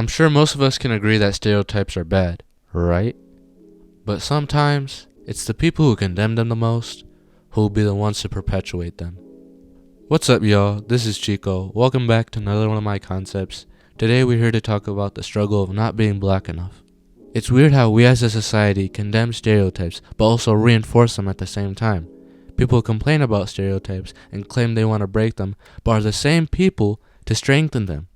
I'm sure most of us can agree that stereotypes are bad, right? But sometimes, it's the people who condemn them the most who will be the ones to perpetuate them. What's up, y'all? This is Chico. Welcome back to another one of my concepts. Today we're here to talk about the struggle of not being black enough. It's weird how we as a society condemn stereotypes, but also reinforce them at the same time. People complain about stereotypes and claim they want to break them, but are the same people to strengthen them.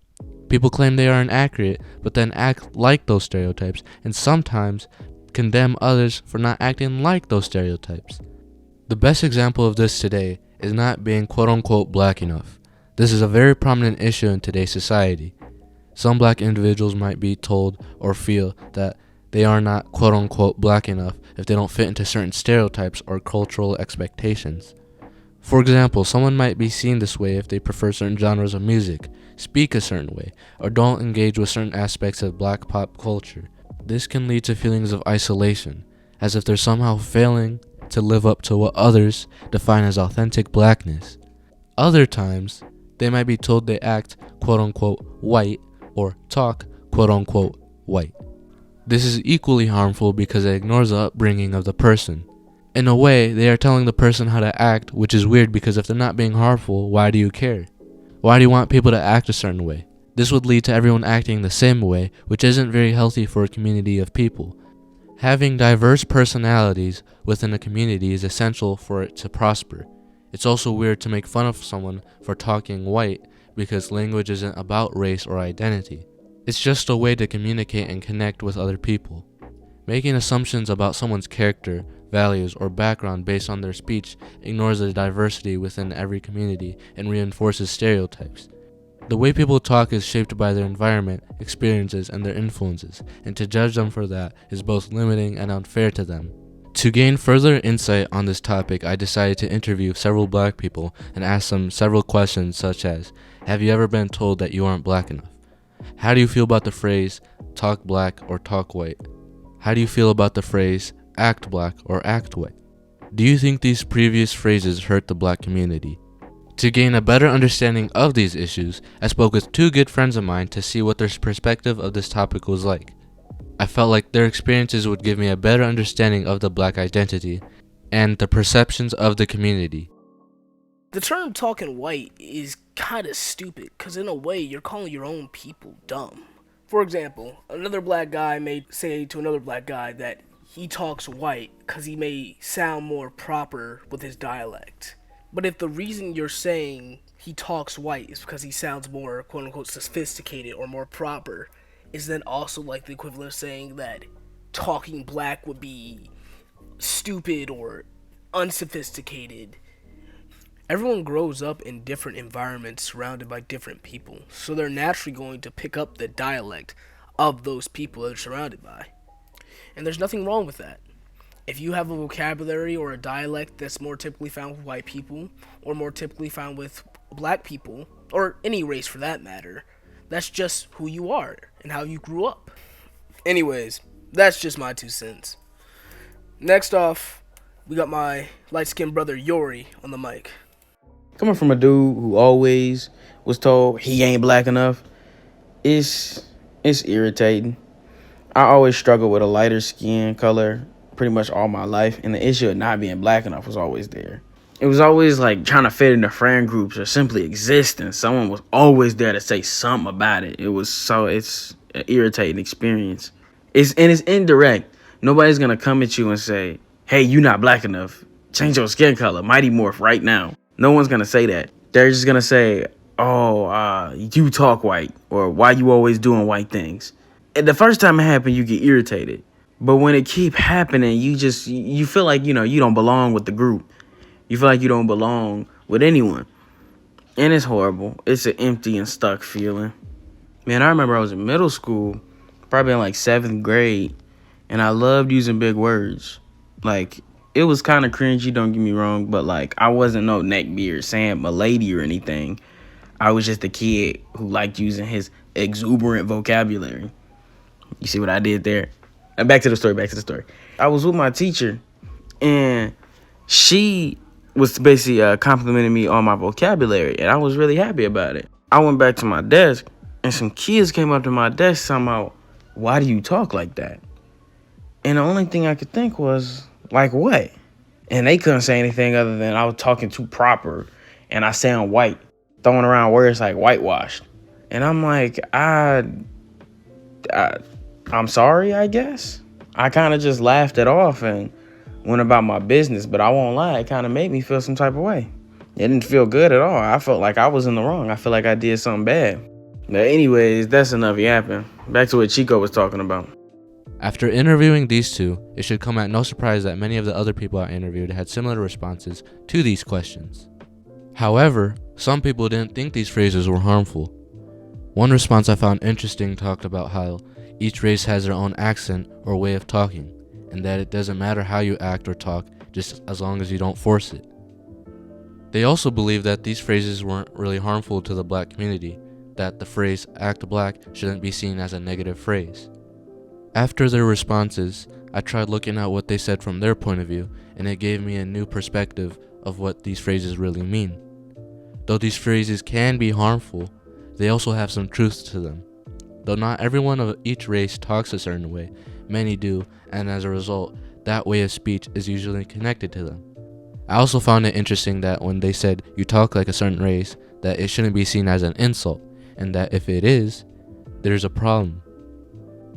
People claim they are inaccurate, but then act like those stereotypes, and sometimes condemn others for not acting like those stereotypes. The best example of this today is not being quote-unquote black enough. This is a very prominent issue in today's society. Some black individuals might be told or feel that they are not quote-unquote black enough if they don't fit into certain stereotypes or cultural expectations. For example, someone might be seen this way if they prefer certain genres of music, speak a certain way, or don't engage with certain aspects of black pop culture. This can lead to feelings of isolation, as if they're somehow failing to live up to what others define as authentic blackness. Other times, they might be told they act quote-unquote white or talk quote-unquote white. This is equally harmful because it ignores the upbringing of the person. In a way, they are telling the person how to act, which is weird because if they're not being harmful, why do you care? Why do you want people to act a certain way? This would lead to everyone acting the same way, which isn't very healthy for a community of people. Having diverse personalities within a community is essential for it to prosper. It's also weird to make fun of someone for talking white because language isn't about race or identity. It's just a way to communicate and connect with other people. Making assumptions about someone's character, values, or background based on their speech ignores the diversity within every community and reinforces stereotypes. The way people talk is shaped by their environment, experiences, and their influences, and to judge them for that is both limiting and unfair to them. To gain further insight on this topic, I decided to interview several black people and ask them several questions such as, have you ever been told that you aren't black enough? How do you feel about the phrase, talk black or talk white? How do you feel about the phrase, act black or act white? Do you think these previous phrases hurt the black community? To gain a better understanding of these issues, I spoke with two good friends of mine to see what their perspective of this topic was like. I felt like their experiences would give me a better understanding of the black identity and the perceptions of the community. The term talking white is kinda stupid, because in a way, you're calling your own people dumb. For example, another black guy may say to another black guy that he talks white because he may sound more proper with his dialect. But if the reason you're saying he talks white is because he sounds more quote-unquote sophisticated or more proper, is then also like the equivalent of saying that talking black would be stupid or unsophisticated. Everyone grows up in different environments surrounded by different people, so they're naturally going to pick up the dialect of those people they're surrounded by. And there's nothing wrong with that. If you have a vocabulary or a dialect that's more typically found with white people, or more typically found with black people, or any race for that matter, that's just who you are and how you grew up. Anyways, that's just my 2 cents. Next off, we got my light-skinned brother Yori on the mic. Coming from a dude who always was told he ain't black enough, it's irritating. I always struggled with a lighter skin color pretty much all my life, and the issue of not being black enough was always there. It was always like trying to fit into friend groups or simply existing. Someone was always there to say something about it. It's an irritating experience. It's indirect. Nobody's gonna come at you and say, hey, you not black enough. Change your skin color. Mighty Morph right now. No one's gonna say that. They're just gonna say, you talk white, or why you always doing white things. And the first time it happened, you get irritated. But when it keep happening, you feel like, you don't belong with the group. You feel like you don't belong with anyone. And it's horrible. It's an empty and stuck feeling. Man, I remember I was in middle school, probably in like 7th grade, and I loved using big words. Like, it was kind of cringy, don't get me wrong, but like, I wasn't no neckbeard saying milady or anything. I was just a kid who liked using his exuberant vocabulary. You see what I did there? Back to the story. I was with my teacher, and she was basically complimenting me on my vocabulary, and I was really happy about it. I went back to my desk, and some kids came up to my desk talking about, why do you talk like that? And the only thing I could think was, like what? And they couldn't say anything other than I was talking too proper and I sound white, throwing around words like whitewashed. And I'm like, I'm sorry, I guess. I kind of just laughed it off and went about my business, but I won't lie, it kind of made me feel some type of way. It didn't feel good at all. I felt like I was in the wrong. I feel like I did something bad. But anyways, that's enough yapping. Back to what Chico was talking about. After interviewing these two, it should come at no surprise that many of the other people I interviewed had similar responses to these questions. However, some people didn't think these phrases were harmful. One response I found interesting talked about how each race has their own accent or way of talking, and that it doesn't matter how you act or talk, just as long as you don't force it. They also believe that these phrases weren't really harmful to the black community, that the phrase act black shouldn't be seen as a negative phrase. After their responses, I tried looking at what they said from their point of view, and it gave me a new perspective of what these phrases really mean. Though these phrases can be harmful, they also have some truth to them. Though not everyone of each race talks a certain way, many do, and as a result, that way of speech is usually connected to them. I also found it interesting that when they said you talk like a certain race, that it shouldn't be seen as an insult, and that if it is, there's a problem.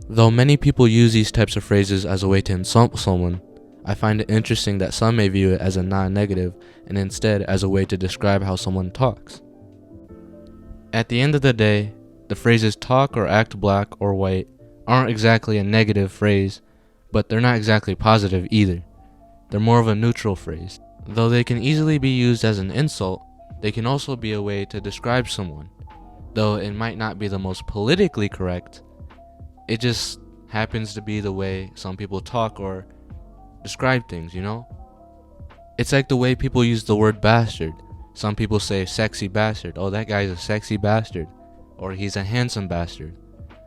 Though many people use these types of phrases as a way to insult someone, I find it interesting that some may view it as a non-negative and instead as a way to describe how someone talks. At the end of the day, the phrases talk or act black or white aren't exactly a negative phrase, but they're not exactly positive either. They're more of a neutral phrase. Though they can easily be used as an insult, they can also be a way to describe someone. Though it might not be the most politically correct, it just happens to be the way some people talk or describe things, you know? It's like the way people use the word bastard. Some people say sexy bastard. Oh, that guy's a sexy bastard. Or he's a handsome bastard.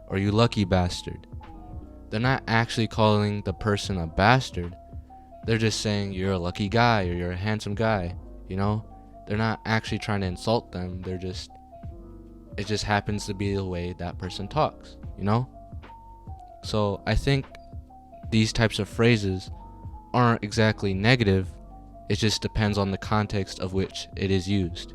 Or you lucky bastard. They're not actually calling the person a bastard. They're just saying you're a lucky guy or you're a handsome guy, you know? They're not actually trying to insult them. It just happens to be the way that person talks, you know? So I think these types of phrases aren't exactly negative. It just depends on the context of which it is used.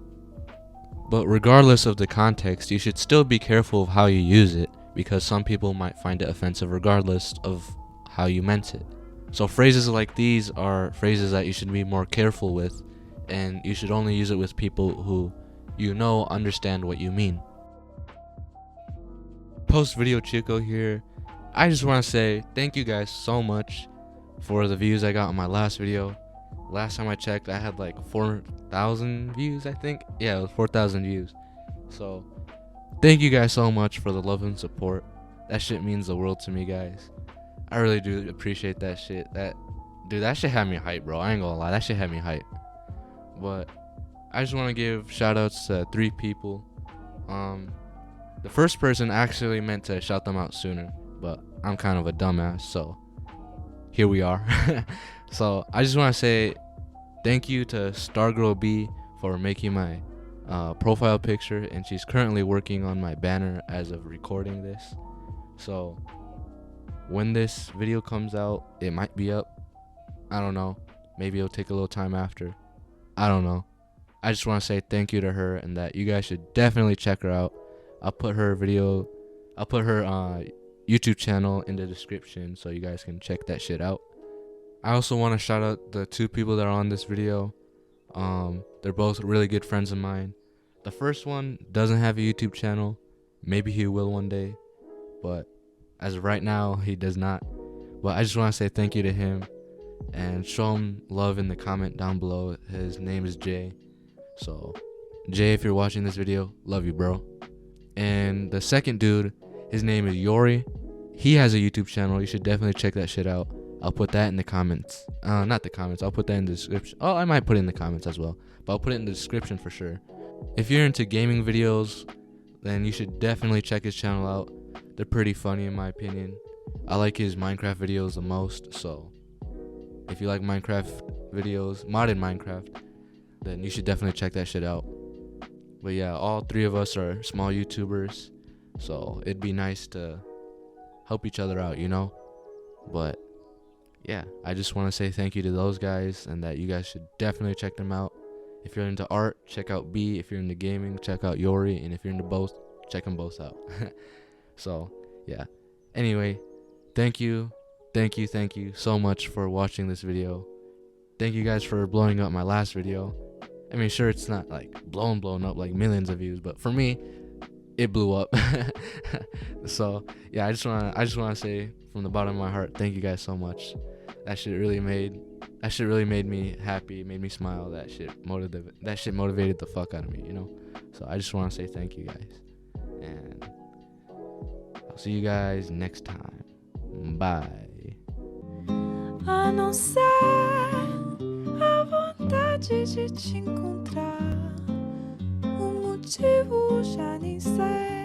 But regardless of the context, you should still be careful of how you use it, because some people might find it offensive regardless of how you meant it. So phrases like these are phrases that you should be more careful with, and you should only use it with people who you know understand what you mean. Post video Chico here. I just want to say thank you guys so much for the views I got on my last video. Last time I checked, I had like 4,000 views, I think. Yeah, it was 4,000 views. So thank you guys so much for the love and support. That shit means the world to me, guys. I really do appreciate that shit. That shit had me hype, bro. I ain't gonna lie, that shit had me hype. But I just want to give shout outs to 3 people. The first person actually meant to shout them out sooner, but I'm kind of a dumbass, so here we are. So I just want to say thank you to Stargirl B for making my profile picture, and she's currently working on my banner as of recording this. So when this video comes out, it might be up. I don't know. Maybe it'll take a little time after. I don't know. I just want to say thank you to her, and that you guys should definitely check her out. I'll put her YouTube channel in the description so you guys can check that shit out. I also want to shout out the 2 people that are on this video. They're both really good friends of mine. The first one doesn't have a YouTube channel. Maybe he will one day, but as of right now, he does not. But I just want to say thank you to him and show him love in the comment down below. His name is Jay. So Jay, if you're watching this video, love you, bro. And the second dude, his name is Yori. He has a YouTube channel. You should definitely check that shit out. I'll put that in the comments. Not the comments. I'll put that in the description. Oh, I might put it in the comments as well, but I'll put it in the description for sure. If you're into gaming videos, then you should definitely check his channel out. They're pretty funny in my opinion. I like his Minecraft videos the most, so if you like Minecraft videos, modded Minecraft, then you should definitely check that shit out. But yeah, all 3 of us are small YouTubers. So it'd be nice to help each other out, you know? But yeah, I just want to say thank you to those guys, and that you guys should definitely check them out. If you're into art, check out B. If you're into gaming, check out Yori. And if you're into both, check them both out. So yeah, anyway, thank you so much for watching this video. Thank you guys for blowing up my last video. I mean, sure, it's not like blown up like millions of views, but for me, it blew up. So yeah, I just wanna say from the bottom of my heart, thank you guys so much. That shit really made me happy, made me smile. That shit motivated the fuck out of me, you know? So I just wanna say thank you guys. And I'll see you guys next time. Bye. A não ser a vontade de te encontrar, o motivo já nem sei.